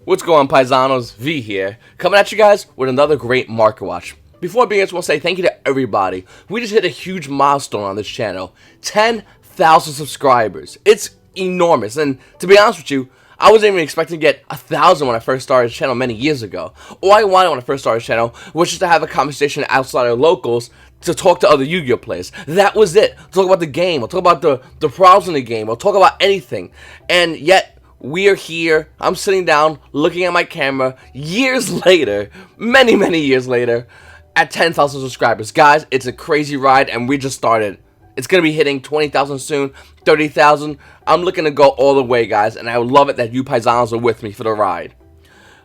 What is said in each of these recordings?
What's going on, Paisanos? V here, coming at you guys with another great market watch. Before I begin, I just want to say thank you to everybody. We just hit a huge milestone on this channel, 10,000 subscribers. It's enormous, and to be honest with you, I wasn't even expecting to get 1,000 when I first started the channel many years ago. All I wanted when I first started the channel was just to have a conversation outside of locals to talk to other Yu-Gi-Oh players. That was it. Talk about the game, or talk about the problems in the game, or talk about anything. And yet, we are here, I'm sitting down, looking at my camera, years later, many years later, at 10,000 subscribers. Guys, it's a crazy ride, and we just started. It's going to be hitting 20,000 soon, 30,000. I'm looking to go all the way, guys, and I would love it that you Paisanos are with me for the ride.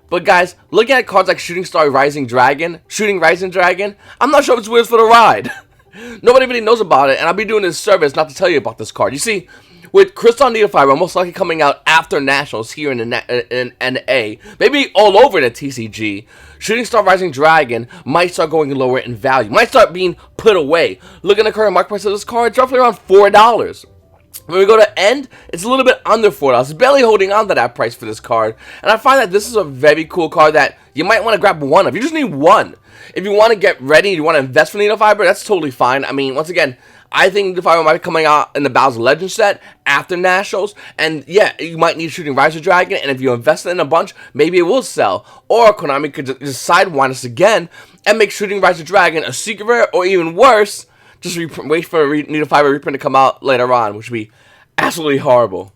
But guys, looking at cards like Shooting Rising Dragon, I'm not sure if it's with for the ride. Nobody really knows about it, and I'll be doing this service not to tell you about this card. You see, with Crystal Needle Fiber most likely coming out after Nationals here in the NA, maybe all over the TCG, Shooting Star Rising Dragon might start going lower in value, might start being put away. Look at the current market price of this card, it's roughly around $4. When we go to end, it's a little bit under $4. It's barely holding on to that price for this card. And I find that this is a very cool card that you might want to grab one of. You just need one. If you want to get ready, you want to invest for Needle Fiber, that's totally fine. I mean, once again, I think Needle Fiber might be coming out in the Battles of Legends set after Nationals. And yeah, you might need Shooting Rising Dragon. And if you invest in a bunch, maybe it will sell. Or Konami could just sidewind us again and make Shooting Rising Dragon a secret rare, or even worse, just wait for a Needle Fiber reprint to come out later on, which would be absolutely horrible.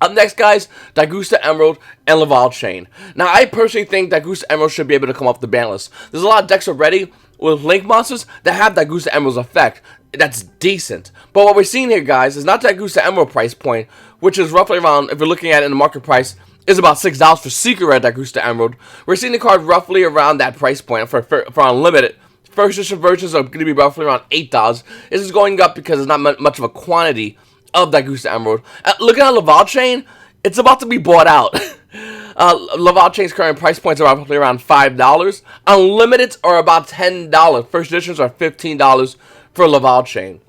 Up next, guys, Daigusta Emerald and Laval Chain. Now, I personally think Daigusta Emerald should be able to come off the ban list. There's a lot of decks already with Link monsters that have Daigusta Emerald's effect. That's decent. But what we're seeing here, guys, is not Daigusta Emerald price point, which is roughly around, if you're looking at it in the market price, is about $6 for Secret Rare Daigusta Emerald. We're seeing the card roughly around that price point for Unlimited. First edition versions are going to be roughly around $8. This is going up because there's not much of a quantity of Daigusta Emerald. Looking at Laval Chain, it's about to be bought out. Laval Chain's current price points are roughly around $5. Unlimiteds are about $10. First editions are $15 for Laval Chain.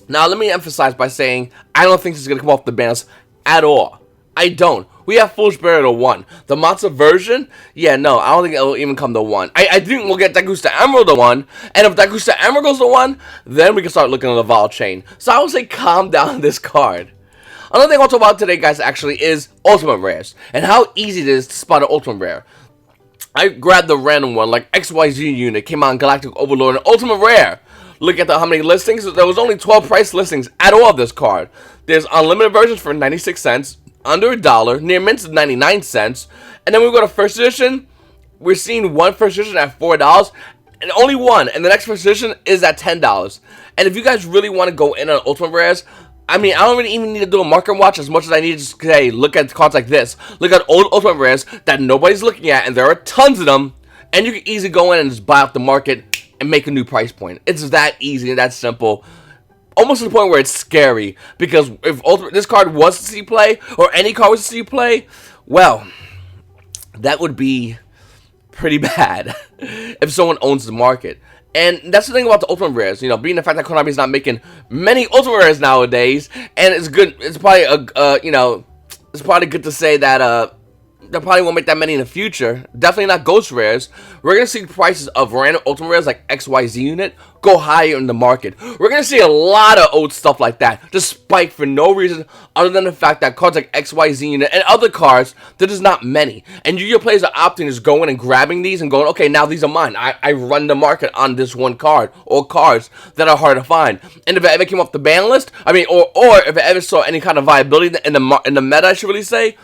Now, let me emphasize by saying I don't think this is going to come off the bans at all. I don't. We have Foolish Burial to 1. The Matza version, yeah, no, I don't think it'll even come to 1. I think we'll get Daigusta Emerald to 1, and if Daigusta Emerald goes to 1, then we can start looking at Laval Chain. So I would say calm down this card. Another thing I want to talk about today, guys, actually is Ultimate Rares, and how easy it is to spot an Ultimate Rare. I grabbed the random one, like XYZ Unit, came out in Galactic Overlord, and Ultimate Rare. Look at how many listings. There was only 12 price listings at all of this card. There's unlimited versions for 96 cents. Under $1, near mint is 99 cents, and then we go to first edition. We're seeing one first edition at $4, and only one, and the next first edition is at $10. And if you guys really want to go in on Ultimate Rares, I mean, I don't really even need to do a market watch as much as I need to just say, look at cards like this, look at old Ultimate Rares that nobody's looking at, and there are tons of them, and you can easily go in and just buy off the market and make a new price point. It's that easy and that simple. Almost to the point where it's scary, because if this card was to see play, or any card was to see play, well, that would be pretty bad if someone owns the market. And that's the thing about the Ultimate Rares, you know, being the fact that Konami is not making many Ultimate Rares nowadays, and it's good, it's probably, you know, it's probably good to say that, they probably won't make that many in the future. Definitely not Ghost Rares. We're going to see prices of random Ultimate Rares like XYZ Unit go higher in the market. We're going to see a lot of old stuff like that just spike for no reason other than the fact that cards like XYZ Unit and other cards, there's just not many. And Yu-Gi-Oh players are opting just going and grabbing these and going, okay, now these are mine. I run the market on this one card, or cards that are hard to find. And if it ever came off the ban list, I mean, or if it ever saw any kind of viability in the meta, I should really say,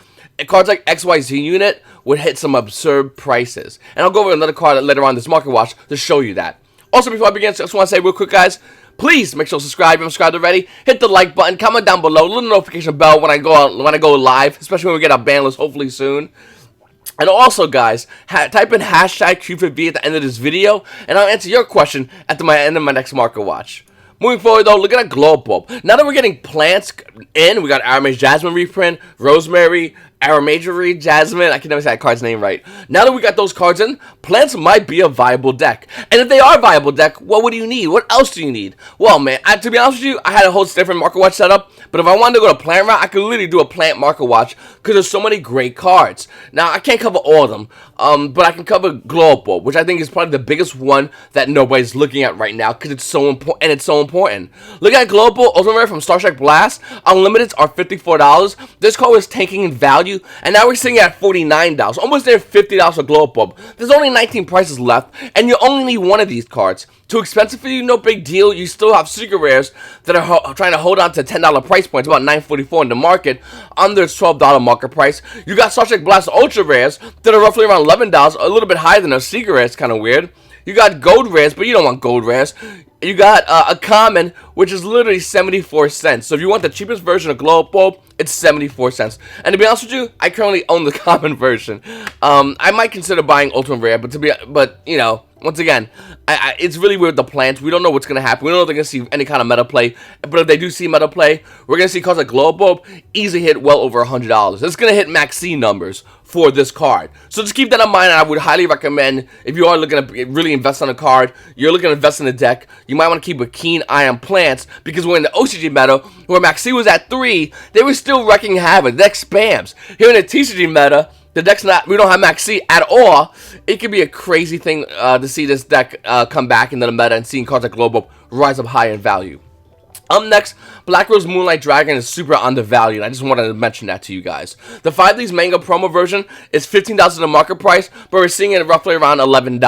cards like XYZ Unit would hit some absurd prices. And I'll go over another card later on this market watch to show you that. Also, before I begin, I just want to say real quick, guys, please make sure to subscribe if you're subscribed already. Hit the like button, comment down below, little notification bell when I go live, especially when we get our ban list hopefully soon. And also, guys, type in hashtag #QFitV at the end of this video, and I'll answer your question at the end of my next market watch. Moving forward, though, look at that Glow Bulb. Now that we're getting plants in, we got Aramage Jasmine reprint, Rosemary, Aramagery, Jasmine, I can never say that card's name right. Now that we got those cards in, plants might be a viable deck. And if they are a viable deck, what do you need? What else do you need? Well, man, to be honest with you, I had a whole different Market Watch setup, but if I wanted to go to plant route, I could literally do a plant Market Watch because there's so many great cards. Now, I can't cover all of them, but I can cover Global, which I think is probably the biggest one that nobody's looking at right now because it's so important, and it's so important. Look at Global, Ultimate Rare from Star Trek Blast. Unlimiteds are $54. This card was tanking in value, and now we're sitting at $49, almost there $50 for Global. There's only 19 prices left, and you only need one of these cards. Too expensive for you? No big deal. You still have Secret Rares that are trying to hold on to $10 price points, about $9.44 in the market, under its $12 market price. You got Star Trek Blast Ultra Rares that are roughly around $11, a little bit higher than a Secret Rare. It's kind of weird. You got Gold Rares, but you don't want Gold Rares. You got a Common, which is literally 74 cents. So if you want the cheapest version of Global, it's 74 cents. And to be honest with you, I currently own the Common version. I might consider buying Ultimate Rare, but you know, once again, it's really weird with the plants. We don't know what's going to happen. We don't know if they're going to see any kind of meta play. But if they do see meta play, we're going to see cards like Global easily hit well over $100. It's going to hit max C numbers for this card. So just keep that in mind, and I would highly recommend, if you are looking to really invest on a card, you're looking to invest in a deck, you might want to keep a keen eye on plants, because when the OCG meta, where max C was at 3, they were still wrecking havoc. The deck spams. Here in the TCG meta, the deck's we don't have max C at all. It could be a crazy thing to see this deck come back into the meta and seeing cards like Global rise up high in value. Next, Black Rose Moonlight Dragon is super undervalued. I just wanted to mention that to you guys. The 5 Leagues Mango promo version is $15 in the market price, but we're seeing it roughly around $11.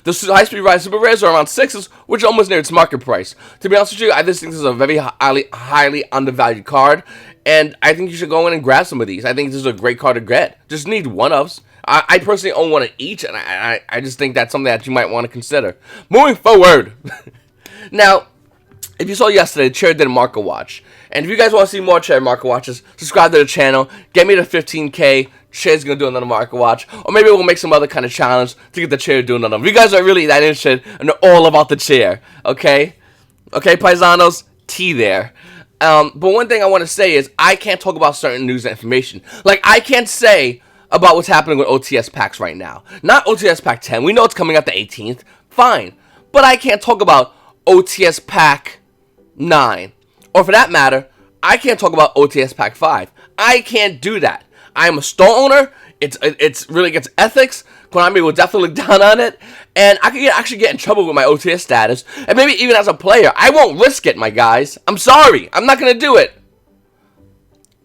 The High Speed Rise Super Rares are around 6s, which is almost near its market price. To be honest with you, I just think this is a very highly undervalued card, and I think you should go in and grab some of these. I think this is a great card to get. Just need one of. I personally own one of each, and I just think that's something that you might want to consider. Moving forward. Now, if you saw yesterday, Chair did a Market Watch. And if you guys want to see more Chair Market Watches, subscribe to the channel. Get me to 15K. Chair's going to do another Market Watch. Or maybe we'll make some other kind of challenge to get the Chair to do another one. If you guys are really that interested and are all about the Chair, okay? Okay, paisanos? T there. But one thing I want to say is I can't talk about certain news and information. Like, I can't say about what's happening with OTS packs right now. Not OTS pack 10. We know it's coming out the 18th. Fine. But I can't talk about OTS pack 9. Or for that matter, I can't talk about OTS pack 5. I can't do that. I am a store owner. It's really against ethics. Konami will definitely look down on it. And I could actually get in trouble with my OTS status. And maybe even as a player, I won't risk it, my guys. I'm sorry. I'm not going to do it.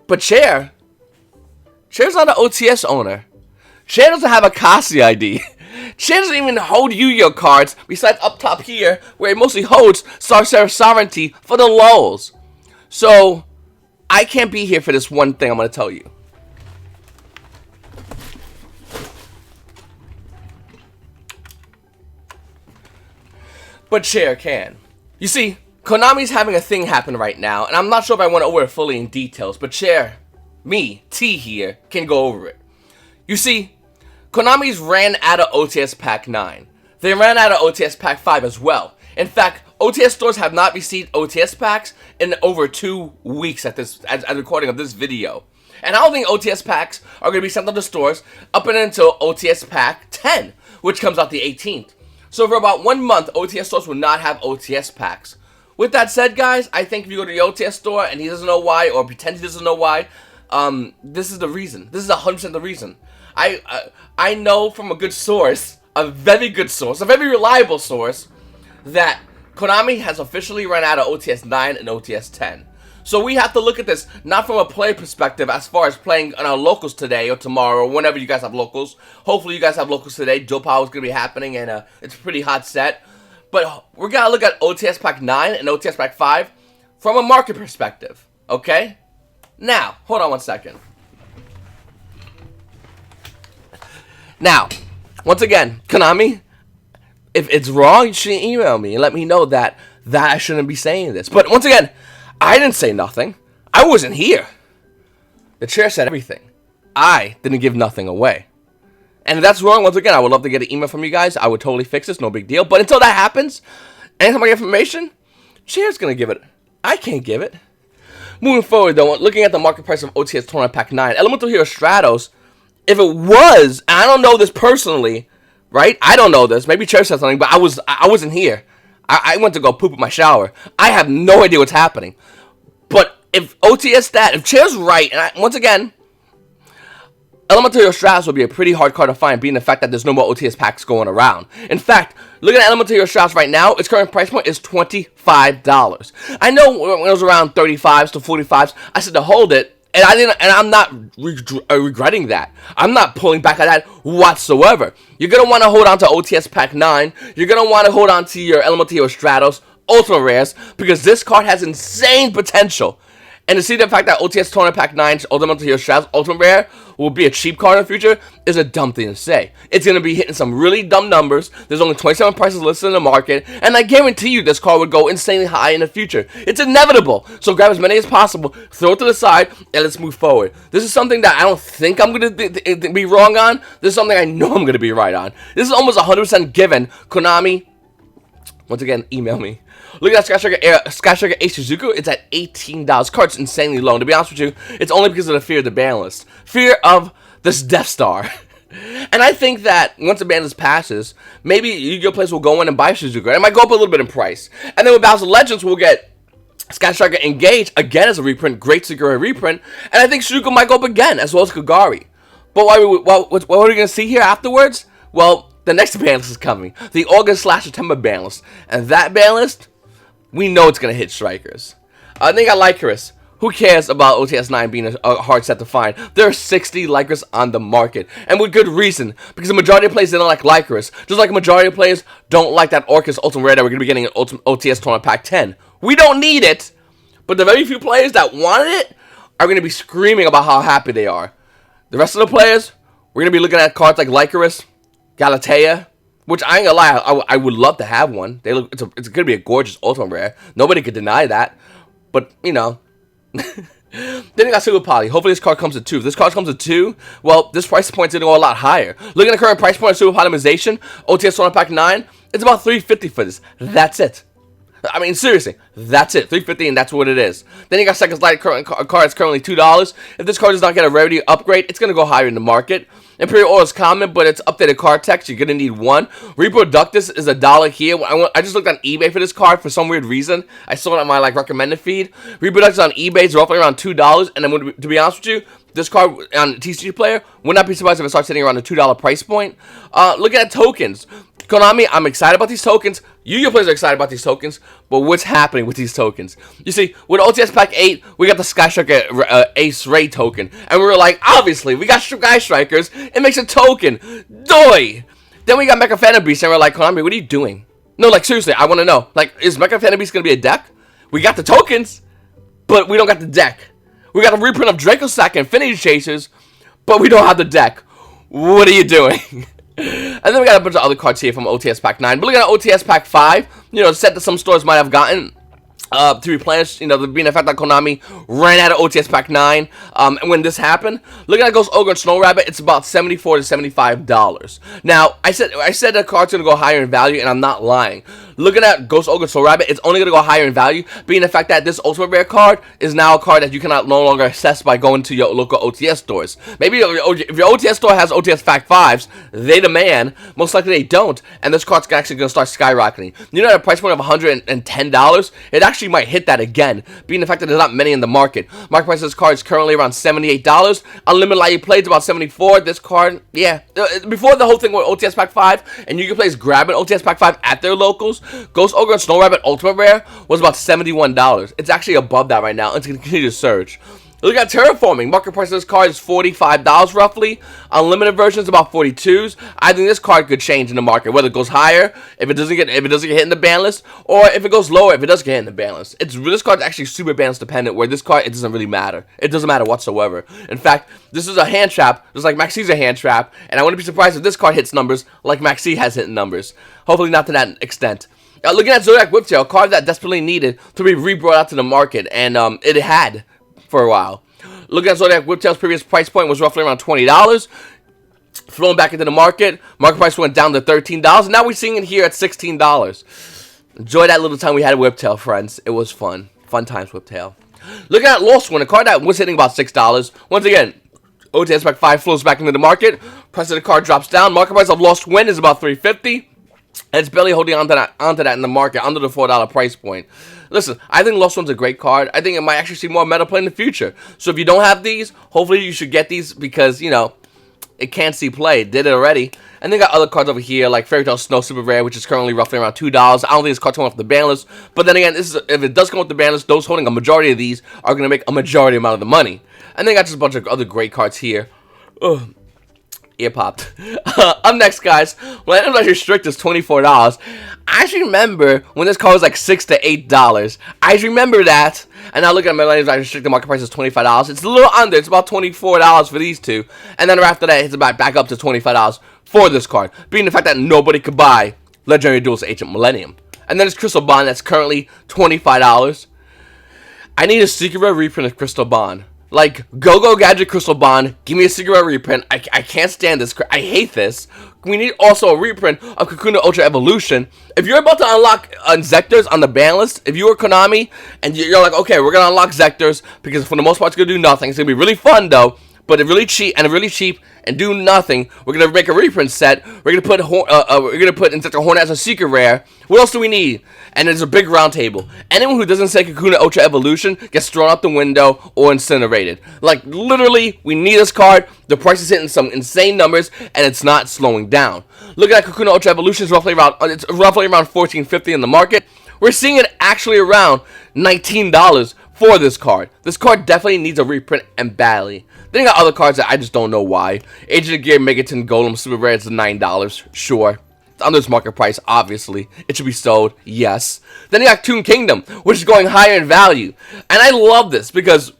But Chair's not an OTS owner. Chair doesn't have a Kasi ID. Chair doesn't even hold Yu-Gi-Oh cards, besides up top here, where it mostly holds Star Seraph Sovereignty for the lulz. So, I can't be here for this one thing I'm going to tell you. But Chair can. You see, Konami's having a thing happen right now, and I'm not sure if I want to over it fully in details, but Chair, me, T here, can go over it. You see, Konami's ran out of OTS Pack 9. They ran out of OTS Pack 5 as well. In fact, OTS stores have not received OTS packs in over 2 weeks at the recording of this video. And I don't think OTS packs are going to be sent to the stores up and until OTS Pack 10, which comes out the 18th. So for about 1 month, OTS stores will not have OTS packs. With that said, guys, I think if you go to the OTS store and he doesn't know why, or pretends he doesn't know why, this is the reason. This is 100% the reason. I know from a good source, a very good source, a very reliable source, that Konami has officially run out of OTS 9 and OTS 10. So we have to look at this not from a player perspective as far as playing on our locals today or tomorrow or whenever you guys have locals. Hopefully you guys have locals today. Duel Power is going to be happening and it's a pretty hot set. But we're going to look at OTS Pack 9 and OTS Pack 5 from a market perspective. Okay? Now, hold on one second. Now, once again, Konami, if it's wrong, you should email me and let me know that I shouldn't be saying this. But once again, I didn't say nothing. I wasn't here. The Chair said everything. I didn't give nothing away. And if that's wrong, once again, I would love to get an email from you guys. I would totally fix this, no big deal. But until that happens, anytime I get information, Chair's going to give it. I can't give it. Moving forward, though, looking at the market price of OTS Tournament Pack 9, Elemental Hero Stratos, if it was, and I don't know this personally, right? I don't know this. Maybe Chair said something, but I wasn't here. I went to go poop in my shower. I have no idea what's happening. But if OTS stat, if Chair's right, and once again, Elemental Hero Stratos would be a pretty hard card to find, being the fact that there's no more OTS packs going around. In fact, looking at Elemental Hero Stratos right now, its current price point is $25. I know when it was around 35s to 45s, I said to hold it, and I'm not regretting that. I'm not pulling back on that whatsoever. You're gonna want to hold on to OTS Pack 9. You're gonna want to hold on to your Elemental Hero Stratos Ultra Rares, because this card has insane potential. And to see the fact that OTS Tournament Pack 9's Elemental Hero Stratos Ultimate Rare will be a cheap card in the future is a dumb thing to say. It's going to be hitting some really dumb numbers. There's only 27 prices listed in the market, and I guarantee you this card would go insanely high in the future. It's inevitable. So grab as many as possible, throw it to the side, and let's move forward. This is something that I don't think I'm going to be wrong on. This is something I know I'm going to be right on. This is almost 100% given. KONAMI, once again, email me. Look at that Sky Striker Ace Shizuku. It's at $18. Card's insanely low. And to be honest with you, it's only because of the fear of the ban list. Fear of this Death Star. And I think that once the ban list passes, maybe Yu-Gi-Oh! Players will go in and buy Shizuku. And it might go up a little bit in price. And then with Battle of Legends, we'll get Sky Striker Engage again as a reprint. Great Secret reprint. And I think Shizuku might go up again, as well as Kagari. But what are we going to see here afterwards? Well, the next ban list is coming. The August/September ban list. And that ban list, we know it's going to hit strikers. Then you got Lycanroc. Who cares about OTS 9 being a hard set to find? There are 60 Lycanroc on the market. And with good reason. Because the majority of players don't like Lycanroc. Just like a majority of players don't like that Orcus Ultimate Rare that we're going to be getting in OTS Tournament Pack 10. We don't need it. But the very few players that wanted it are going to be screaming about how happy they are. The rest of the players, we're going to be looking at cards like Lycanroc, Galatea, which I ain't gonna lie, I would love to have one. It's gonna be a gorgeous Ultimate Rare. Nobody could deny that. But, you know. Then you got Super Poly. Hopefully this card comes to 2. If this card comes to 2, well, this price point's gonna go a lot higher. Look at the current price point of Super Polymization, OTS Tournament Pack 9. It's about $350 for this. That's it. I mean, seriously, that's it. $350, and that's what it is. Then you got Second Light card. It's currently $2. If this card does not get a rarity upgrade, it's gonna go higher in the market. Imperial Ore is common, but it's updated card text. You're gonna need one. Reproductus is $1 here. I just looked on eBay for this card for some weird reason. I saw it on my recommended feed. Reproductus on eBay is roughly around $2, and then to be honest with you, this card on TCG Player would not be surprised if it starts hitting around the $2 price point. Look at tokens. KONAMI, I'm excited about these tokens. Yu-Gi-Oh! Players are excited about these tokens. But what's happening with these tokens? You see, with OTS Pack 8, we got the Sky Striker Ace Ray token. And we were like, obviously, we got Sky Strikers. It makes a token. Doi! Then we got Mecha Phantom Beast, and we're like, KONAMI, what are you doing? No, seriously, I want to know. Is Mecha Phantom Beast going to be a deck? We got the tokens, but we don't got the deck. We got a reprint of Draco Sack and Infinity Chasers, but we don't have the deck. What are you doing? And then we got a bunch of other cards here from OTS Pack 9. But look at OTS Pack 5, the set that some stores might have gotten to replenish, being the fact that KONAMI ran out of OTS Pack 9. And when this happened, look at Ghost Ogre and Snow Rabbit, it's about $74 to $75. Now, I said the card's going to go higher in value, and I'm not lying. Looking at Ghost Ogre and Snow Rabbit, it's only going to go higher in value, being the fact that this Ultimate Rare card is now a card that you cannot no longer access by going to your local OTS stores. Maybe if your OTS store has OTS Pack 5s, they demand. Most likely they don't, and this card's actually going to start skyrocketing. At a price point of $110, it actually might hit that again, being the fact that there's not many in the market. Market price of this card is currently around $78. Unlimited Light Play is about $74. This card, yeah. Before the whole thing with OTS Pack 5, and you can play grabbing OTS Pack 5 at their locals, Ghost Ogre and Snow Rabbit Ultimate Rare was about $71. It's actually above that right now. It's going to continue to surge. Look at Terraforming. Market price of this card is $45 roughly. Unlimited version is about $42s. I think this card could change in the market, whether it goes higher if it doesn't get hit in the ban list, or if it goes lower if it does get hit in the ban list. This card's actually super ban list dependent, where this card, it doesn't really matter. It doesn't matter whatsoever. In fact, this is a hand trap, just like Maxi's a hand trap, and I wouldn't be surprised if this card hits numbers like Maxi has hit numbers. Hopefully not to that extent. Looking at Zodiac Whiptail, a card that desperately needed to be re-brought out to the market, and it had for a while. Looking at Zodiac Whiptail's previous price point was roughly around $20. Flowing back into the market, market price went down to $13. Now we're seeing it here at $16. Enjoy that little time we had at Whiptail, friends. It was fun. Fun times, Whiptail. Looking at Lost One, a card that was hitting about $6. Once again, OTS Spec 5 flows back into the market. Price of the card drops down. Market price of Lost Wind is about $3.50. And it's barely holding onto that in the market, under the $4 price point. Listen, I think Lost One's a great card. I think it might actually see more meta play in the future. So if you don't have these, hopefully you should get these because, you know, it can't see play. It did it already. And they got other cards over here, like Fairy Tale Snow Super Rare, which is currently roughly around $2. I don't think this card's coming off the ban list. But then again, if it does come off the ban list, those holding a majority of these are going to make a majority amount of the money. And they got just a bunch of other great cards here. Ugh. Ear popped. Up next, guys, when I restrict is $24. I actually remember when this card was like $6 to $8. I remember that. And now look at my I restrict the market price is $25. It's a little under. It's about $24 for these two. And then after that, it's about back up to $25 for this card, being the fact that nobody could buy Legendary Duels Ancient Millennium. And then there's Crystal Bond that's currently $25. I need a secret rare reprint of Crystal Bond. Like, Go Gadget Crystal Bond, give me a secret rare reprint. I can't stand this. I hate this. We need also a reprint of Kakuna Ultra Evolution. If you're about to unlock Zectors on the ban list, if you were Konami, and you're like, okay, we're going to unlock Zectors, because for the most part, it's going to do nothing. It's going to be really fun, though, but really cheap, and do nothing. We're going to make a reprint set. We're going to put Insector Hornet as a secret rare. What else do we need? And there's a big round table. Anyone who doesn't say Kakuna Ultra Evolution gets thrown out the window or incinerated. Like, literally, we need this card. The price is hitting some insane numbers, and it's not slowing down. Looking at Kakuna Ultra Evolution, it's roughly around $14.50 in the market. We're seeing it actually around $19 for this card. This card definitely needs a reprint, and badly. Then you got other cards that I just don't know why. Agent of Gear Megaton Golem Super Rare is $9. Sure. It's under its market price, obviously. It should be sold. Yes. Then you got Toon Kingdom, which is going higher in value. And I love this because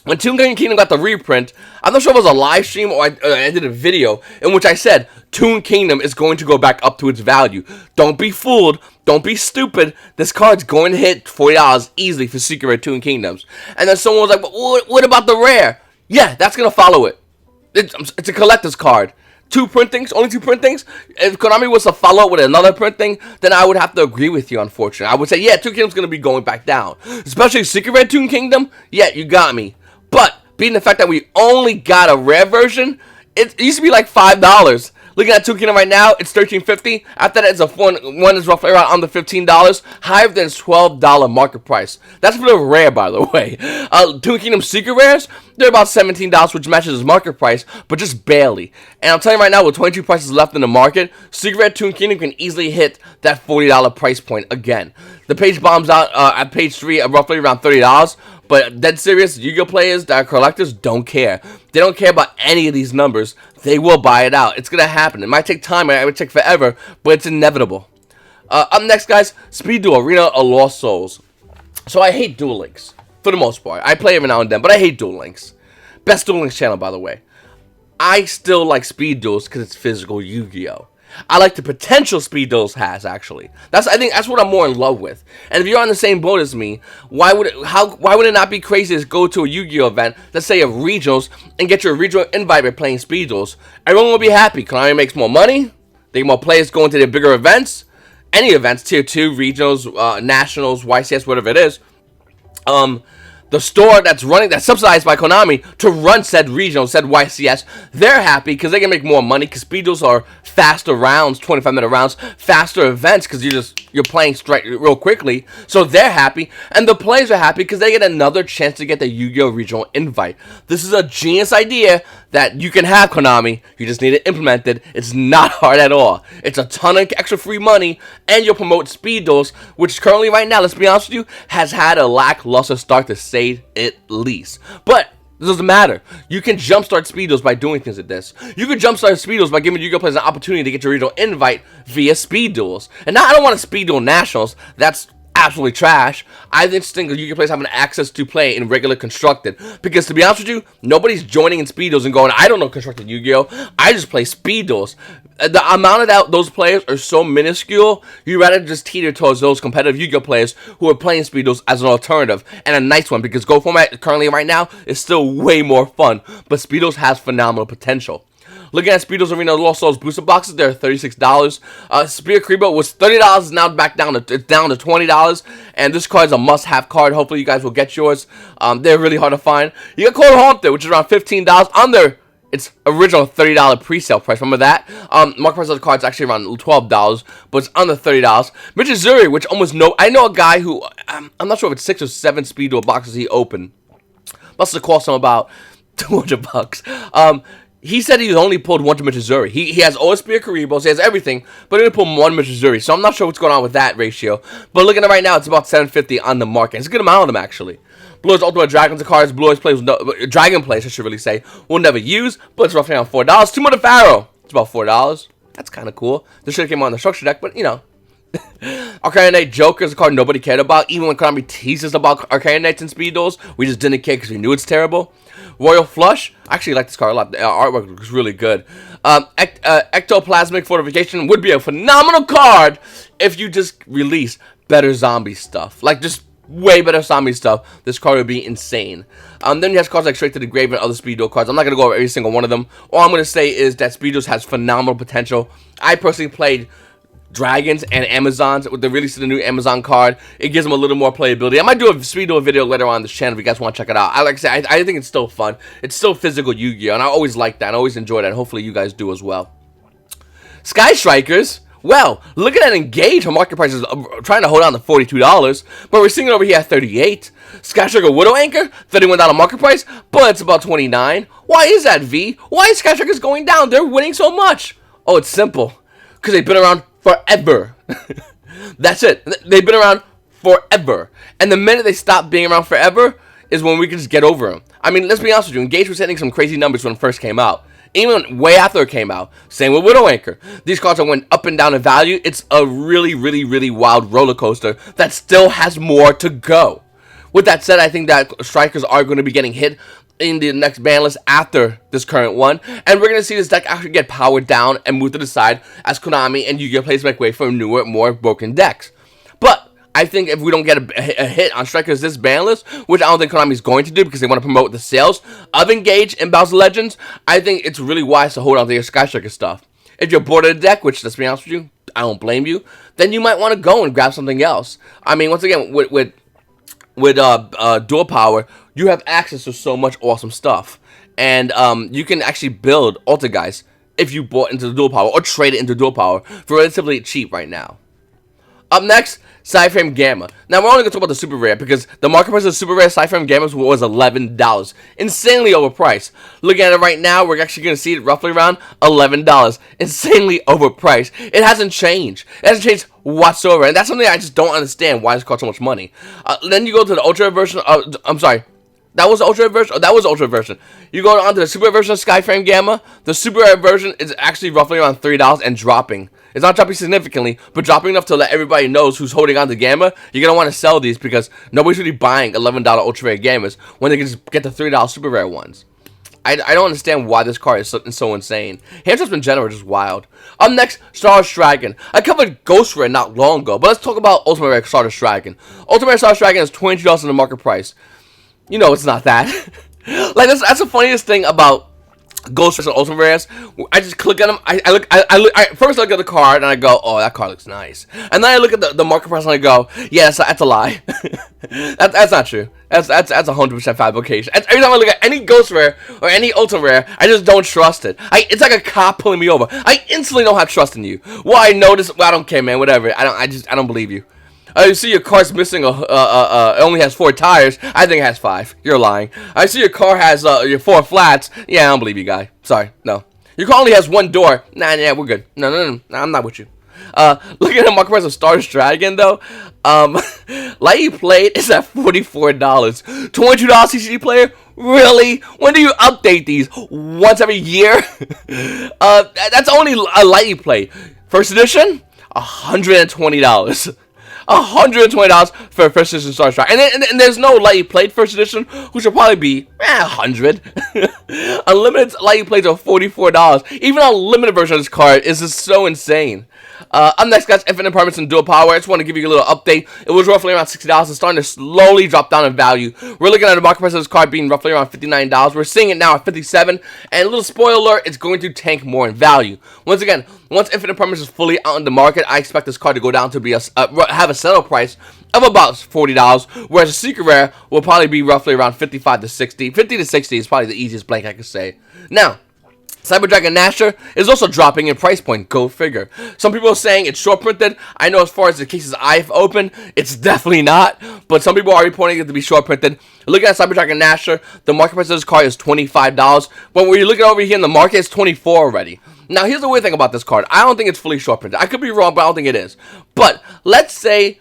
when Toon Kingdom got the reprint, I'm not sure if it was a live stream or I did a video in which I said Toon Kingdom is going to go back up to its value. Don't be fooled. Don't be stupid. This card's going to hit $40 easily for secret rare Toon Kingdoms. And then someone was like, but what about the rare? Yeah, that's going to follow it. It's a collector's card. Two printings, only two printings. If Konami was to follow up with another printing, then I would have to agree with you, unfortunately. I would say, yeah, Toon Kingdom's going to be going back down. Especially Secret Rare Toon Kingdom, yeah, you got me. But, being the fact that we only got a rare version, it used to be like $5. Looking at Toon Kingdom right now, it's $13.50. After that, it's one is roughly around under $15, higher than its $12 market price. That's for the rare, by the way. Toon Kingdom Secret Rares, they're about $17, which matches its market price, but just barely. And I'm telling you right now, with 22 prices left in the market, Secret Rare Toon Kingdom can easily hit that $40 price point again. The page bombs out at page 3 at roughly around $30. But dead serious, Yu-Gi-Oh players that are collectors don't care. They don't care about any of these numbers. They will buy it out. It's going to happen. It might take time. It might take forever. But it's inevitable. Up next, guys, Speed Duel, Arena of Lost Souls. So I hate Duel Links. For the most part. I play every now and then. But I hate Duel Links. Best Duel Links channel, by the way. I still like Speed Duels because it's physical Yu-Gi-Oh. I like the potential Speed Duels has, actually. I think that's what I'm more in love with. And if you're on the same boat as me, why would it not be crazy to go to a Yu-Gi-Oh event, let's say of regionals, and get your regional invite by playing Speed Duels? Everyone will be happy. Konami makes more money. They get more players going to their bigger events. Any events, tier 2, regionals, nationals, YCS, whatever it is. The store that's subsidized by Konami to run said regional, said YCS, they're happy because they can make more money because Speed Duels are faster rounds, 25-minute rounds, faster events because you're playing straight real quickly. So they're happy, and the players are happy because they get another chance to get the Yu-Gi-Oh! Regional invite. This is a genius idea that you can have, Konami. You just need it implemented. It's not hard at all. It's a ton of extra free money, and you'll promote Speed Duels, which currently right now, let's be honest with you, has had a lackluster start to say it least. But it doesn't matter. You can jumpstart Speed Duels by doing things like this. You can jumpstart Speed Duels by giving Yu-Gi-Oh! Players an opportunity to get your regional invite via Speed Duels. And now I don't want to Speed Duel Nationals. That's absolutely trash. I just think Yu-Gi-Oh! Players having access to play in regular constructed. Because to be honest with you, nobody's joining in Speed Duels and going, I don't know constructed Yu-Gi-Oh! I just play Speed Duels. The amount of those players are so minuscule, you'd rather just teeter towards those competitive Yu-Gi-Oh! Players who are playing Speed Duels as an alternative, and a nice one, because Go format currently right now is still way more fun, but Speed Duels has phenomenal potential. Looking at Speedo's Arena Lost Souls booster boxes, they're $36. Spear Kribo was $30, now back down to $20. And this card is a must-have card. Hopefully you guys will get yours. They're really hard to find. You got Cold Haunter, which is around $15 under its original $30 pre-sale price. Remember that? Market price of the card is actually around $12, but it's under $30. Michizuri, which almost I know a guy who, I'm not sure if it's 6 or 7 Speedo boxes he opened. Must have cost him about $200. He said he only pulled one to Michizuri. He has all his Spear Karibos, he has everything, but he only pulled one Michizuri. So I'm not sure what's going on with that ratio. But looking at it right now, it's about $750 on the market. It's a good amount of them, actually. Blue Eyes Ultimate Dragons of cards, Blue Eyes plays, Dragon plays, I should really say, we'll never use, but it's roughly around $4. Tomb of the Pharaoh, it's about $4. That's kind of cool. This should have came on the structure deck, but you know. Arcane Knight Joker is a card nobody cared about. Even when Konami teases about Arcane Knights and Speedos, we just didn't care because we knew it's terrible. Royal Flush, I actually like this card a lot. The artwork looks really good. Ectoplasmic Fortification would be a phenomenal card if you just release better zombie stuff. Like, just way better zombie stuff. This card would be insane. Then you have cards like Straight to the Grave and other Speedo cards. I'm not going to go over every single one of them. All I'm going to say is that Speedos has phenomenal potential. I personally played Dragons and Amazons with the release of the new Amazon card. It gives them a little more playability. I might do a Speedo video later on this channel if you guys want to check it out. Like I said, I think it's still fun. It's still physical Yu-Gi-Oh! And I always like that. I always enjoy that. And hopefully you guys do as well. Sky Strikers. Well, looking at Engage, her market price is trying to hold on to $42, but we're seeing it over here at $38. Sky Striker Widow Anchor, $31 market price, but it's about $29. Why is that, V? Why is Sky Strikers going down? They're winning so much. Oh, it's simple. Because they've been around forever. That's it. They've been around forever. And the minute they stop being around forever is when we can just get over them. I mean, let's be honest with you. Engage was hitting some crazy numbers when it first came out. Even way after it came out. Same with Widow Anchor. These cards are went up and down in value. It's a really, really, really wild roller coaster that still has more to go. With that said, I think that Strikers are going to be getting hit in the next ban list after this current one. And we're going to see this deck actually get powered down and moved to the side as Konami and Yu-Gi-Oh! Plays make way for newer, more broken decks. But I think if we don't get a hit on Strikers this ban list, which I don't think Konami is going to do because they want to promote the sales of Engage and Bowser Legends, I think it's really wise to hold on to your Sky Striker stuff. If you're bored of the deck, which, let's be honest with you, I don't blame you, then you might want to go and grab something else. I mean, once again, with Dual Power, you have access to so much awesome stuff. And you can actually build Alter Guys if you bought into the Dual Power or trade it into Dual Power for relatively cheap right now. Up next, Cyframe Gamma. Now, we're only going to talk about the Super Rare because the market price of the Super Rare Cyframe Gamma was $11. Insanely overpriced. Looking at it right now, we're actually going to see it roughly around $11. Insanely overpriced. It hasn't changed. It hasn't changed whatsoever. And that's something I just don't understand why it's cost so much money. Then you go to the Ultra version. I'm sorry. That was the Ultra version? Oh, that was the Ultra version. You go on to the Super version of Skyframe Gamma. The Super Rare version is actually roughly around $3 and dropping. It's not dropping significantly, but dropping enough to let everybody know who's holding on to Gamma. You're going to want to sell these because nobody's really buying $11 Ultra Rare Gammas when they can just get the $3 Super Rare ones. I don't understand why this card is so insane. Hamsters in general are just wild. Up next, Stardust Dragon. I covered Ghost Rare not long ago, but let's talk about Ultimate Rare Stardust Dragon. Ultimate Rare Stardust Dragon is $22 in the market price. You know it's not that. Like, that's the funniest thing about Ghost Rares and Ultimate Rares. I just click at them. I first look at the card and I go, oh, that card looks nice. And then I look at the market price and I go, yeah, that's a lie. that's not true. That's 100% fabrication. Every time I look at any Ghost Rare or any Ultimate Rare, I just don't trust it. It's like a cop pulling me over. I instantly don't have trust in you. Well, I notice. Well, I don't care, man. Whatever. I don't believe you. You see your car's missing it only has 4 tires. I think it has 5. You're lying. I see your car has your 4 flats. Yeah, I don't believe you, guy. Sorry, no. Your car only has 1 door. Nah, yeah, we're good. No, I'm not with you. Looking at the market price of Stardust Dragon, though, Lightly Played is at $44. $22 CCG player? Really? When do you update these? Once every year? That's only a Lightly Played. First edition? $120. $120 for a first edition Stardust Dragon. And there's no Lightly Played first edition, which will probably be $100. Unlimited Lightly Played are $44. Even a limited version of this card is just so insane. Up next, guys, Infinite Permanence and Dual Power. I just want to give you a little update. It was roughly around $60. It's starting to slowly drop down in value. We're looking at the market price of this card being roughly around $59. We're seeing it now at $57. And a little spoiler alert, it's going to tank more in value. Once again, once Infinite Permanence is fully out in the market, I expect this card to go down to be have a settle price of about $40, whereas a secret rare will probably be roughly around 55 to 60. 50 to 60 is probably the easiest blank I could say. Now, Cyber Dragon Nasher is also dropping in price point. Go figure. Some people are saying it's short printed. I know as far as the cases I've opened, it's definitely not. But some people are reporting it to be short printed. Looking at Cyber Dragon Nasher, the market price of this card is $25. But when you're looking over here in the market, it's $24 already. Now, here's the weird thing about this card. I don't think it's fully short printed. I could be wrong, but I don't think it is. But let's say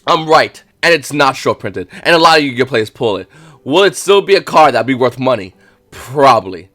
I'm right, and it's not short printed, and a lot of you players pull it. Will it still be a card that'd be worth money? Probably.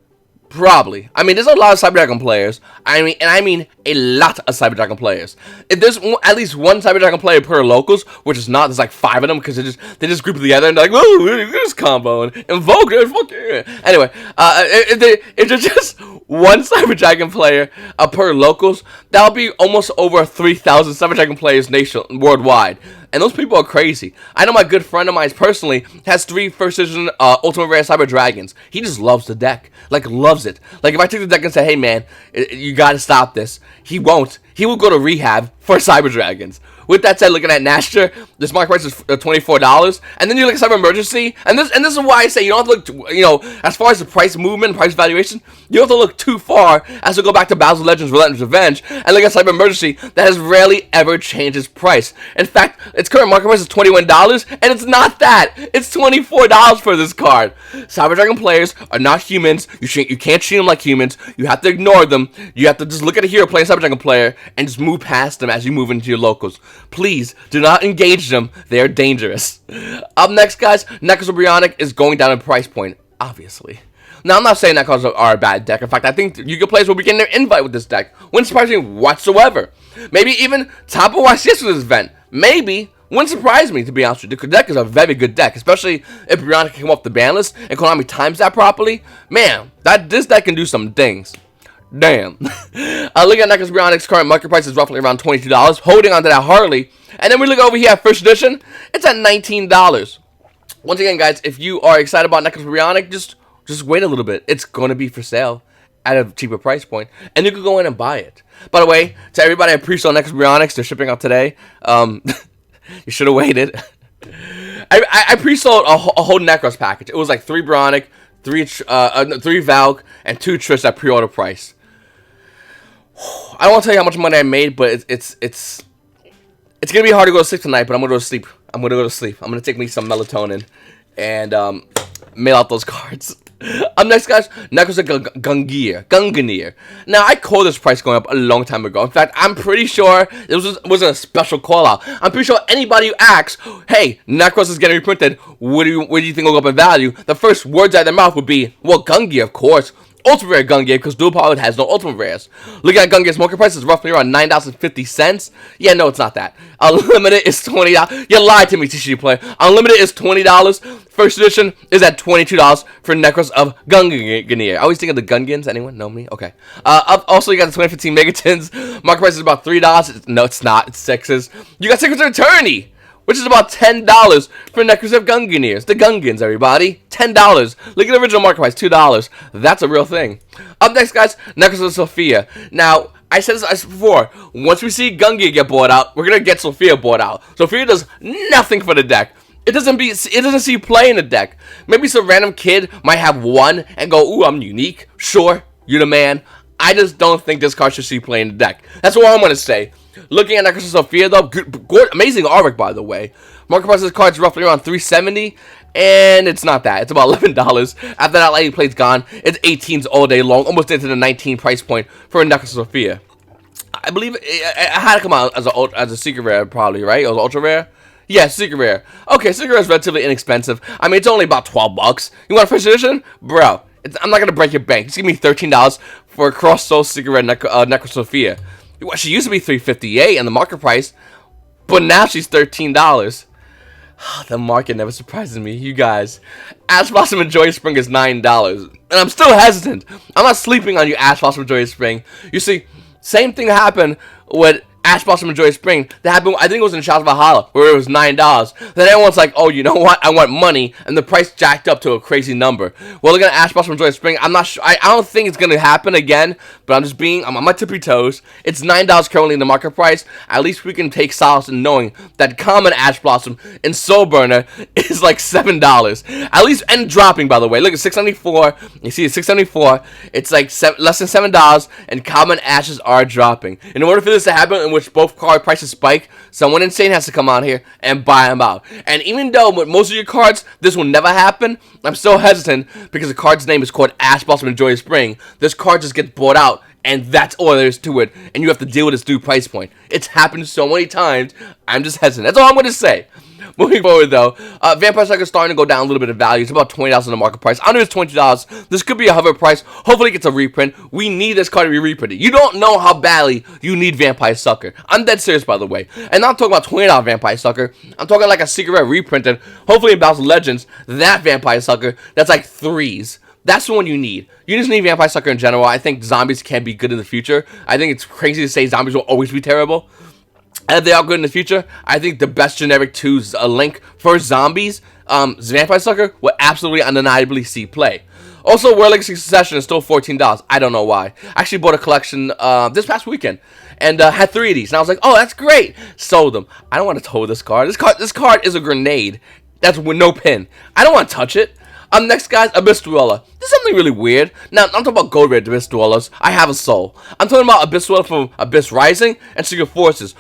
Probably. I mean, there's a lot of Cyber Dragon players. I mean a lot of Cyber Dragon players. If there's at least one Cyber Dragon player per locals, which is not, there's like 5 of them because they just group together and they're like, whoa, look at this combo and invoke it, fuck yeah. Anyway, if there's just one Cyber Dragon player per locals, that'll be almost over 3,000 Cyber Dragon players worldwide. And those people are crazy. I know my good friend of mine personally has 3 first edition Ultimate Rare Cyber Dragons. He just loves the deck. Like, loves it. Like, if I take the deck and say, hey, man, you gotta stop this, he won't. He will go to rehab for Cyber Dragons. With that said, looking at Nasher, this market price is $24, and then you look at Cyber Emergency, and this is why I say you don't have to look, as far as the price movement, price valuation, you don't have to look too far as to go back to Battles of Legends, Relentless Revenge, and look at Cyber Emergency that has rarely ever changed its price. In fact, its current market price is $21, and it's not that. It's $24 for this card. Cyber Dragon players are not humans. You can't treat them like humans. You have to ignore them. You have to just look at a hero playing Cyber Dragon player and just move past them as you move into your locals. Please do not engage them. They are dangerous. Up next, guys, Necrosobrionic is going down in price point, obviously. Now, I'm not saying that cards are a bad deck. In fact, I think Yu-Gi-Oh! Players will be getting their invite with this deck. Wouldn't surprise me whatsoever. Maybe even top of YCS with this event. Maybe. Wouldn't surprise me, to be honest with you. The deck is a very good deck, especially if Brionic can come off the ban list and Konami times that properly. Man, this deck can do some things. Damn. Look at Necrosobrionic's current market price is roughly around $22, holding on to that Harley. And then we look over here at first edition, it's at $19. Once again, guys, if you are excited about Necrosobrionic, just wait a little bit. It's going to be for sale at a cheaper price point, and you can go in and buy it. By the way, to everybody at pre-sold Necrosobrionics, they're shipping out today. You should have waited. I pre-sold a whole Necros package. It was like 3 Brionic, 3 Valk, and 2 Triss at pre-order price. I don't want to tell you how much money I made, but it's gonna be hard to go to sleep tonight. But I'm gonna go to sleep. I'm gonna take me some melatonin and mail out those cards. Up next, guys, Necros Gungnir. Now, I called this price going up a long time ago. In fact, I'm pretty sure it wasn't a special call out. I'm pretty sure anybody who asks, hey, Necros is getting reprinted, what do you think will go up in value? The first words out of their mouth would be, well, Gungnir, of course. Ultimate Rare Gungnir, because Dual Power has no Ultimate Rares. Looking at Gungnir's market price is roughly around $9.50. Yeah, no, it's not that. Unlimited is $20. You lied to me, TCG player. Unlimited is $20. First edition is at $22 for Necros of Gungnir. I always think of the Gungans. Anyone know me? Okay. Also, you got the 2015 Megatons. Market price is about $3. No, it's not. It's 6s. You got Secret Attorney, which is about $10 for Necros of Gungnir. The Gungans, everybody. $10. Look at the original market price, $2. That's a real thing. Up next, guys, Necros of Sophia. Now, I said this before. Once we see Gungnir get bought out, we're going to get Sophia bought out. Sophia does nothing for the deck. It doesn't see play in the deck. Maybe some random kid might have one and go, ooh, I'm unique. Sure, you're the man. I just don't think this card should see play in the deck. That's what I'm going to say. Looking at Necros of Sophia, though, good, amazing artwork, by the way. Market price of this card is roughly around $370, and it's not that. It's about $11. After that lightning plate's gone, it's 18s all day long, almost into the 19 price point for Necros of Sophia. I believe it had to come out as a secret rare, probably, right? It was ultra rare. Yeah, secret rare. Okay, secret rare is relatively inexpensive. I mean, it's only about $12. You want a first edition, bro? I'm not gonna break your bank. Just give me $13 for a cross-soul secret rare Necros Sophia. Well, she used to be $358 in the market price, but now she's $13. The market never surprises me, you guys. Ash Blossom and Joy Spring is $9, and I'm still hesitant. I'm not sleeping on you, Ash Blossom and Joy Spring. You see, Same thing happened with Ash Blossom and Joy Spring. That happened, I think it was in Shadows of Valhalla, where it was $9. Then everyone's like, oh, you know what? I want money, and the price jacked up to a crazy number. Well, looking at Ash Blossom and Joy Spring, I'm not sure. I don't think it's gonna happen again, but I'm on my tippy toes. It's $9 currently in the market price. At least we can take solace in knowing that common Ash Blossom and Soul Burner is like $7. At least, and dropping, by the way. Look at $6.94. You see, it's $6.94. It's like less than $7, and common ashes are dropping. In order for this to happen, in which both card prices spike, someone insane has to come on here and buy them out. And even though with most of your cards this will never happen, I'm still hesitant because the card's name is called Ash Blossom and Joy Spring. This card just gets bought out, and that's all there is to it, and you have to deal with its new price point. It's happened so many times, I'm just hesitant. That's all I'm going to say. Moving forward, though, Vampire Sucker is starting to go down a little bit of value. It's about $20 in the market price. Under it's $20. This could be a hover price. Hopefully it gets a reprint. We need this card to be reprinted. You don't know how badly you need Vampire Sucker. I'm dead serious, by the way. And I'm talking about $20 Vampire Sucker. I'm talking like a secret rare reprinted. Hopefully in Battle Legends, that Vampire Sucker, that's like threes. That's the one you need. You just need Vampire Sucker in general. I think zombies can be good in the future. I think it's crazy to say zombies will always be terrible. And if they are good in the future, I think the best generic 2's link for zombies, Vampire Sucker, will absolutely undeniably see play. Also, World Legacy Succession is still $14. I don't know why. I actually bought a collection this past weekend and had 3 of these. And I was like, oh, that's great. Sold them. I don't want to tow this card. This card is a grenade. That's with no pin. I don't want to touch it. Next, guys, Abyss Dweller. This is something really weird. Now, I'm talking about Gold Red Abyss Dwellers. I have a soul. I'm talking about Abyss Dweller from Abyss Rising and Secret Forces.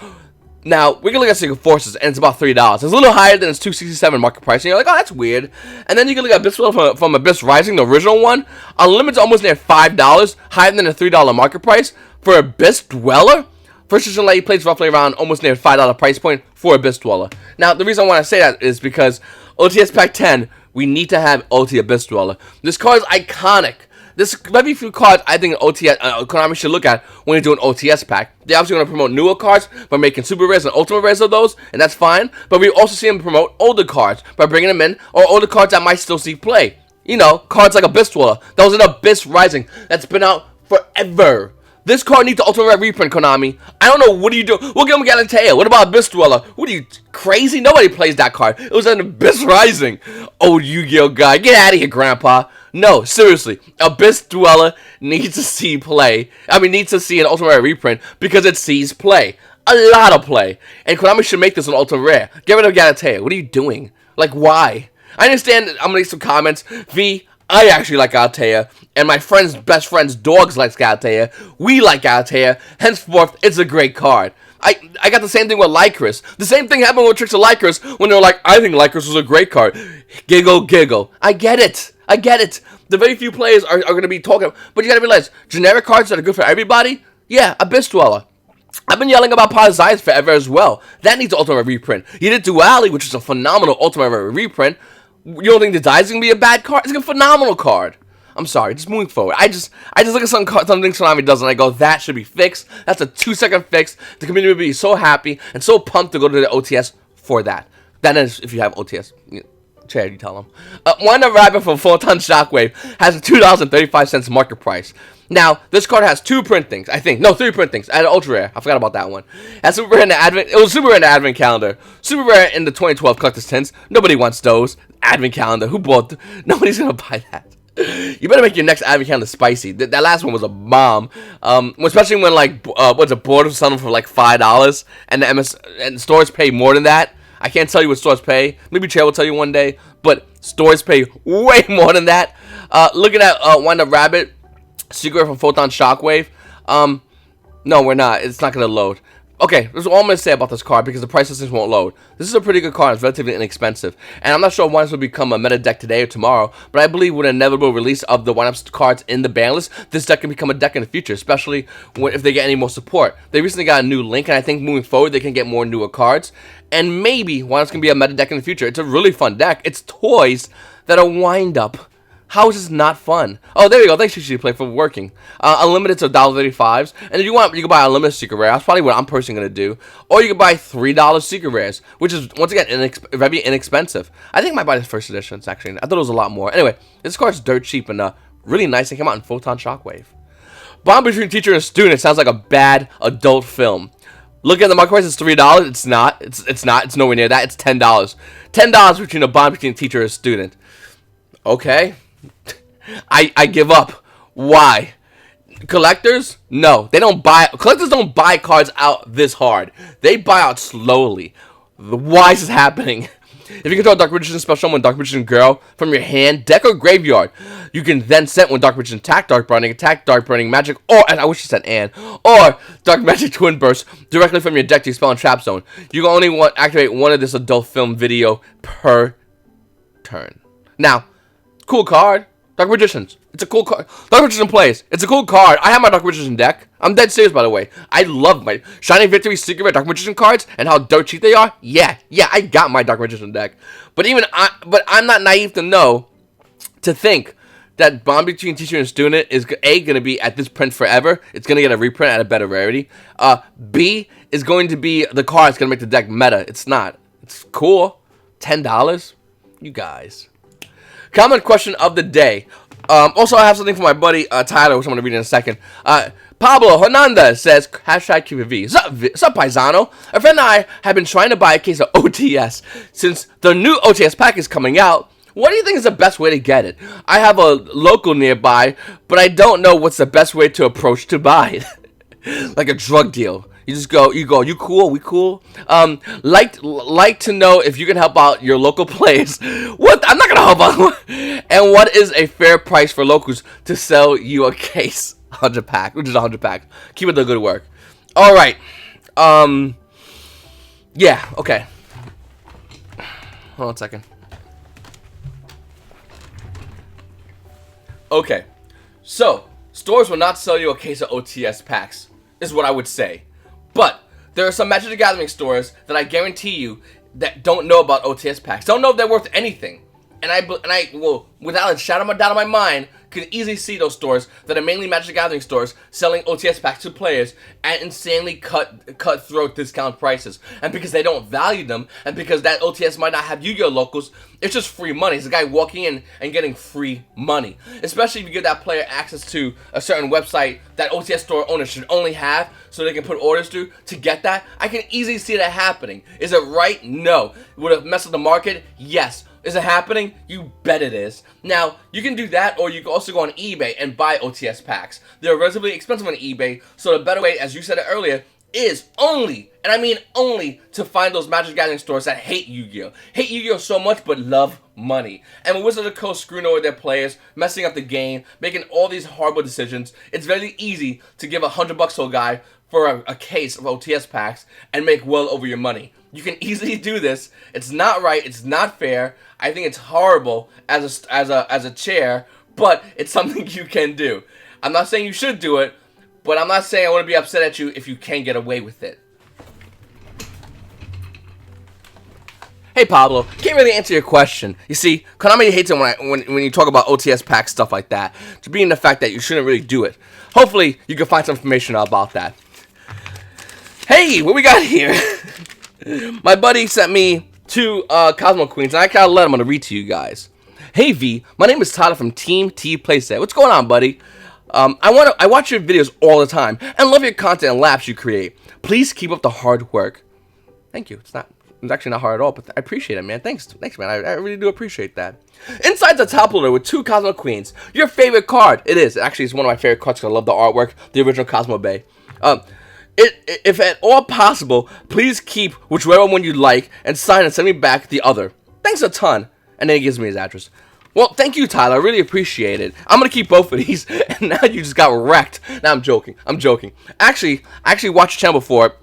Now, we can look at Secret Forces, and it's about $3. It's a little higher than its $2.67 market price, and you're like, oh, that's weird. And then you can look at Abyss Dweller from Abyss Rising, the original one. Unlimited's almost near $5, higher than the $3 market price. For Abyss Dweller, First Edition Lady plays roughly around almost near $5 price point for Abyss Dweller. Now, the reason I want to say that is because OTS Pack 10, we need to have OT Abyss Dweller. This card is iconic. This very few cards I think OTS, Konami should look at when you're doing OTS pack. They're obviously going to promote newer cards by making super rares and ultimate rares of those, and that's fine. But we also see them promote older cards by bringing them in, or older cards that might still see play. You know, cards like Abyss Dweller. That was an Abyss Rising that's been out forever. This card needs the ultimate rare reprint, Konami. I don't know, what are you doing? We'll give him Galatea. What about Abyss Dweller? What are you, crazy? Nobody plays that card. It was an Abyss Rising. Oh, Yu-Gi-Oh guy. Get out of here, Grandpa. No, seriously. Abyss Dweller needs to see play. I mean, needs to see an ultimate rare reprint because it sees play. A lot of play. And Konami should make this an ultimate rare. Get rid of Galatea. What are you doing? Like, why? I understand. I'm going to make some comments. V, I actually like Galatea, and my friend's best friend's dogs likes Galatea. We like Galatea. Henceforth, it's a great card. I got the same thing with Lycris. The same thing happened with Tricks of Lycris when they were like, I think Lycris was a great card. Giggle, giggle. I get it. I get it. The very few players are going to be talking. But you got to realize, generic cards that are good for everybody, yeah, Abyss Dweller. I've been yelling about Parasites forever as well. That needs an ultimate reprint. You did Duality, which is a phenomenal ultimate reprint. You don't think the Die's going to be a bad card? It's a phenomenal card. I'm sorry, just moving forward. I just look at some things Konami does and I go, that should be fixed. That's a 2-second fix. The community would be so happy and so pumped to go to the OTS for that. That is if you have OTS. Chad, you tell them. Wonder Rabbit from Photon Shockwave has a $2.35 market price. Now, this card has 2 printings, I think. No, 3 printings. I had an ultra rare. I forgot about that one. That's super rare in the advent. It was super rare in the advent calendar. Super rare in the 2012 collector's tints. Nobody wants those. Advent calendar. Who bought? Nobody's gonna buy that. You better make your next advent calendar spicy. That last one was a bomb. Especially when like what's a board of something for like $5 and the and stores pay more than that. I can't tell you what stores pay. Maybe Chair will tell you one day. But stores pay way more than that. Looking at Wonder Rabbit, Secret from Photon Shockwave. No, we're not. It's not going to load. Okay, this is all I'm going to say about this card because the price listings won't load. This is a pretty good card. It's relatively inexpensive. And I'm not sure when this will become a meta deck today or tomorrow, but I believe with an inevitable release of the one-up cards in the ban list, this deck can become a deck in the future, especially if they get any more support. They recently got a new link, and I think moving forward, they can get more newer cards. And maybe one-up's going to be a meta deck in the future. It's a really fun deck. It's toys that are wind-up. How is this not fun? Oh, there you go. Thanks, Play, for working. Unlimited to $1.35. And if you want, you can buy unlimited secret rare. That's probably what I'm personally going to do. Or you can buy $3 secret rares, which is, once again, very inexpensive. I think I might buy the first editions, actually. I thought it was a lot more. Anyway, this card's dirt cheap and really nice. It came out in Photon Shockwave. Bond between teacher and student sounds like a bad adult film. Look at the market price, it's $3. It's not. It's not. It's nowhere near that. It's $10. $10 between a bond between teacher and student. Okay. I give up. Why? Collectors? No. They don't buy. Collectors don't buy cards out this hard. They buy out slowly. Why is this happening? If you control a Dark Magician special one Dark Magician Girl from your hand, deck, or graveyard, you can then set one Dark Magician attack Dark Burning Magic, or, and I wish you said or Dark Magic Twin Burst directly from your deck to your spell and trap zone. You can only activate one of this adult film video per turn. Now, cool card. Dark Magicians. It's a cool card. Dark Magician plays. It's a cool card. I have my Dark Magician deck. I'm dead serious, by the way. I love my Shining Victory, Secret Dark Magician cards and how dirt cheap they are. Yeah, I got my Dark Magician deck. But I'm not naive to think that Bond between teacher and student is A, going to be at this print forever. It's going to get a reprint at a better rarity. B is going to be the card that's going to make the deck meta. It's not. It's cool. $10? You guys. Comment question of the day. Also, I have something for my buddy Tyler, which I'm going to read in a second. Pablo Hernandez says, hashtag QV. What's up, Paisano? A friend and I have been trying to buy a case of OTS. Since the new OTS pack is coming out, what do you think is the best way to get it? I have a local nearby, but I don't know what's the best way to approach to buy it. Like a drug deal. You just go, you cool, we cool? Like to know if you can help out your local players. What? I'm not gonna help out. And what is a fair price for locals to sell you a case? 100 pack, which is 100 pack. Keep it the good work. All right. Yeah. Okay. Hold on a second. Okay. So stores will not sell you a case of OTS packs, is what I would say. But there are some Magic the Gathering stores that I guarantee you that don't know about OTS packs. Don't know if they're worth anything. And I will, without a shadow of a doubt in my mind, could easily see those stores that are mainly Magic the Gathering stores selling OTS packs to players at insanely cutthroat discount prices. And because they don't value them, and because that OTS might not have Yu-Gi-Oh locals, it's just free money. It's a guy walking in and getting free money. Especially if you give that player access to a certain website that OTS store owners should only have so they can put orders through to get that. I can easily see that happening. Is it right? No. Would it mess with the market? Yes. Is it happening? You bet it is. Now, you can do that, or you can also go on eBay and buy OTS packs. They're relatively expensive on eBay, so the better way, as you said it earlier, is only, and I mean only, to find those Magic the Gathering stores that hate Yu-Gi-Oh! Hate Yu-Gi-Oh! So much, but love money. And with Wizards of the Coast screwing over their players, messing up the game, making all these horrible decisions, it's very easy to give $100 to a guy for a case of OTS packs and make well over your money. You can easily do this. It's not right. It's not fair. I think it's horrible as a chair, but it's something you can do. I'm not saying you should do it, but I'm not saying I want to be upset at you if you can't get away with it. Hey Pablo, can't really answer your question. You see, Konami hates it when you talk about OTS packs, stuff like that, to being the fact that you shouldn't really do it. Hopefully, you can find some information about that. Hey, what we got here? My buddy sent me two Cosmo Queens, and I kind of let them on to read to you guys. Hey V, my name is Tyler from Team T Playset. What's going on, buddy? I watch your videos all the time and love your content and laps you create. Please keep up the hard work. Thank you. It's actually not hard at all, but I appreciate it, man. Thanks, man. I really do appreciate that. Inside the top loader with two Cosmo Queens. Your favorite card. It is. Actually, it's one of my favorite cards because I love the artwork. The original Cosmo Bay. If at all possible, please keep whichever one you like and sign and send me back the other. Thanks a ton. And then he gives me his address. Well, thank you, Tyler. I really appreciate it. I'm going to keep both of these. And now you just got wrecked. Now I'm joking. Actually, I actually watched your channel before.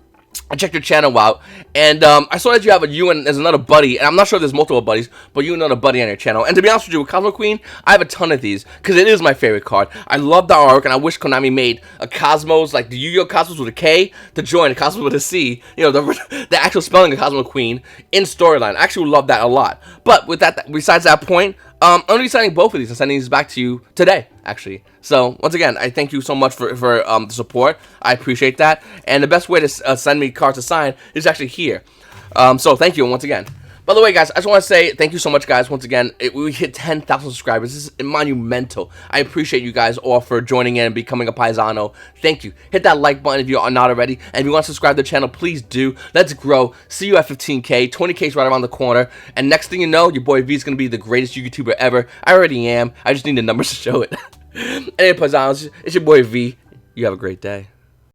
I checked your channel out, and I saw that you have you and there's another buddy, and I'm not sure if there's multiple buddies, but you and another buddy on your channel. And to be honest with you, with Cosmo Queen, I have a ton of these, because it is my favorite card. I love the artwork, and I wish Konami made a Cosmos, like the Yu-Gi-Oh! Cosmos with a K, to join Cosmos with a C, you know, the actual spelling of Cosmo Queen in storyline. I actually love that a lot. But with that, besides that point, I'm going to be signing both of these and sending these back to you today, actually. So, once again, I thank you so much for the support. I appreciate that. And the best way to send me cards to sign is actually here. So, thank you once again. By the way, guys, I just want to say thank you so much, guys. Once again, we hit 10,000 subscribers. This is monumental. I appreciate you guys all for joining in and becoming a paisano. Thank you. Hit that like button if you are not already. And if you want to subscribe to the channel, please do. Let's grow. See you at 15K. 20K is right around the corner. And next thing you know, your boy V is going to be the greatest YouTuber ever. I already am. I just need the numbers to show it. Anyway, paisanos, it's your boy V. You have a great day.